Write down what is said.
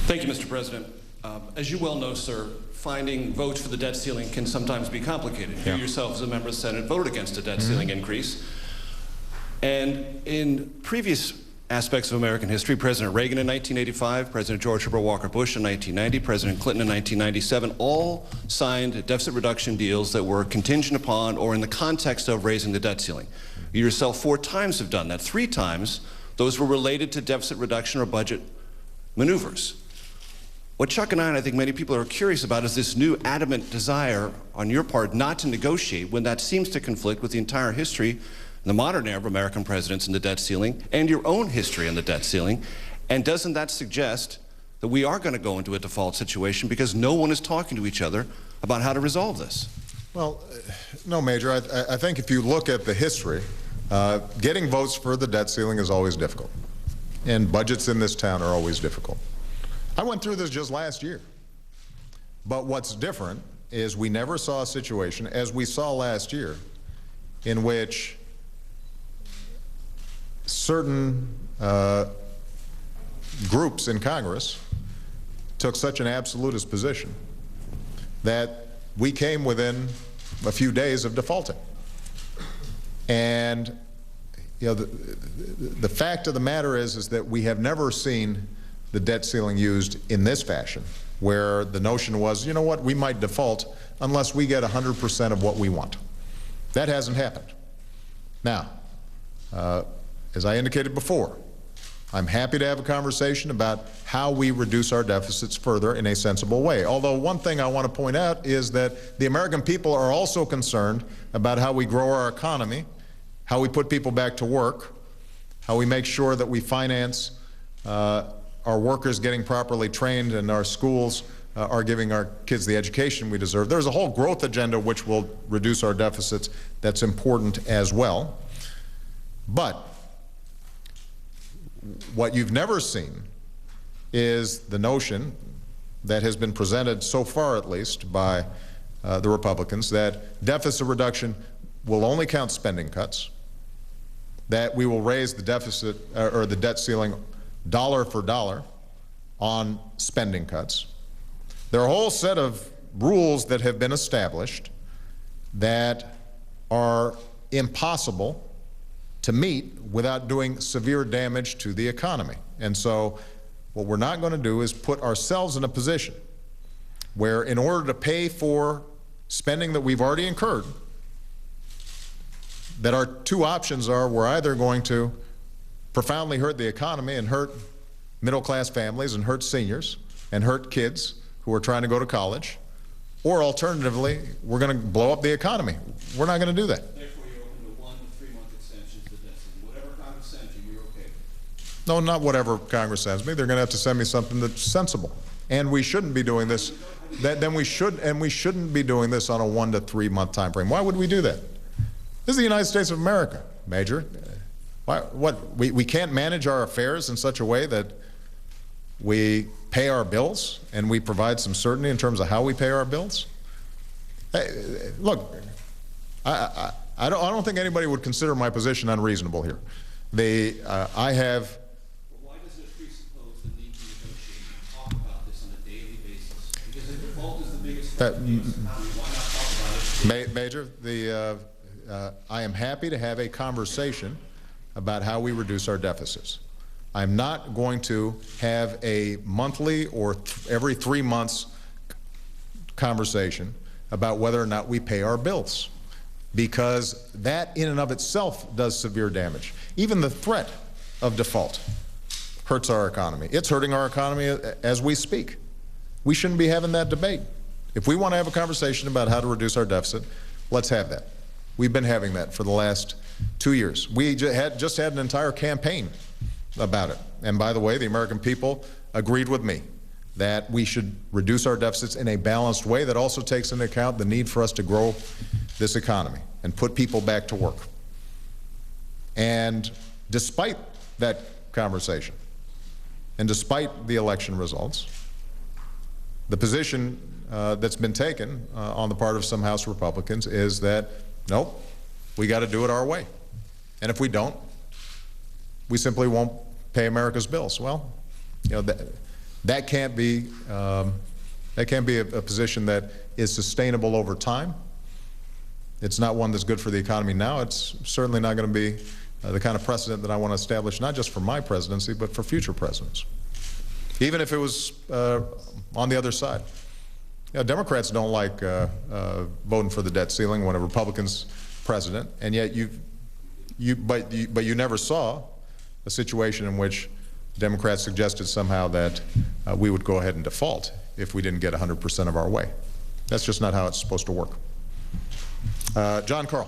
Thank you, Mr. President. As you well know, sir, finding votes for the debt ceiling can sometimes be complicated. You yourself, as a member of the Senate, voted against a debt ceiling increase. And in previous aspects of American history, President Reagan in 1985, President George Herbert Walker Bush in 1990, President Clinton in 1997, all signed deficit reduction deals that were contingent upon or in the context of raising the debt ceiling. You yourself 4 times have done that. 3 times, those were related to deficit reduction or budget maneuvers. What Chuck and I think many people are curious about is this new adamant desire on your part not to negotiate when that seems to conflict with the entire history in the modern era of American presidents in the debt ceiling and your own history in the debt ceiling. And doesn't that suggest that we are going to go into a default situation because no one is talking to each other about how to resolve this? Well, no, Major. I think if you look at the history, getting votes for the debt ceiling is always difficult. And budgets in this town are always difficult. I went through this just last year. But what's different is we never saw a situation, as we saw last year, in which certain groups in Congress took such an absolutist position that we came within a few days of defaulting. And you know, the fact of the matter is that we have never seen the debt ceiling used in this fashion, where the notion was, you know what, we might default unless we get 100% of what we want. That hasn't happened. Now, as I indicated before, I'm happy to have a conversation about how we reduce our deficits further in a sensible way. Although one thing I want to point out is that the American people are also concerned about how we grow our economy, how we put people back to work, how we make sure that we finance our workers getting properly trained and our schools are giving our kids the education we deserve. There's a whole growth agenda which will reduce our deficits that's important as well. But what you've never seen is the notion that has been presented so far, at least, by the Republicans, that deficit reduction will only count spending cuts, that we will raise the deficit or the debt ceiling dollar for dollar on spending cuts. There are a whole set of rules that have been established that are impossible to meet without doing severe damage to the economy. And so what we're not going to do is put ourselves in a position where, in order to pay for spending that we've already incurred, that our 2 options are we're either going to profoundly hurt the economy and hurt middle-class families and hurt seniors and hurt kids who are trying to go to college, or alternatively, we're going to blow up the economy. We're not going to do that. Therefore, you're open to 1 to 3 month extensions to the debt ceiling. Whatever Congress sends you, you're okay. No, not whatever Congress sends me. They're going to have to send me something that's sensible. And we shouldn't be doing this. We shouldn't be doing this on a 1 to 3 month time frame. Why would we do that? This is the United States of America, Major. We can't manage our affairs in such a way that we pay our bills and we provide some certainty in terms of how we pay our bills? Hey, look, I don't think anybody would consider my position unreasonable here. I have. Why does it presuppose the need to negotiate and talk about this on a daily basis? Because the default is the biggest threat to the U.S. economy. Why not talk about it? Major, I am happy to have a conversation about how we reduce our deficits. I'm not going to have a monthly or every 3 months conversation about whether or not we pay our bills, because that in and of itself does severe damage. Even the threat of default hurts our economy. It's hurting our economy as we speak. We shouldn't be having that debate. If we want to have a conversation about how to reduce our deficit, let's have that. We've been having that for the last 2 years. We just had an entire campaign about it. And by the way, the American people agreed with me that we should reduce our deficits in a balanced way that also takes into account the need for us to grow this economy and put people back to work. And despite that conversation, and despite the election results, the position that's been taken on the part of some House Republicans is that, nope, we got to do it our way. And if we don't, we simply won't pay America's bills. Well, you know, That can't be a position that is sustainable over time. It's not one that's good for the economy now. It's certainly not going to be the kind of precedent that I want to establish, not just for my presidency, but for future presidents. Even if it was on the other side. You know, Democrats don't like voting for the debt ceiling when a Republican's president, and yet but you never saw a situation in which Democrats suggested somehow that we would go ahead and default if we didn't get 100% of our way. That's just not how it's supposed to work. John Carl.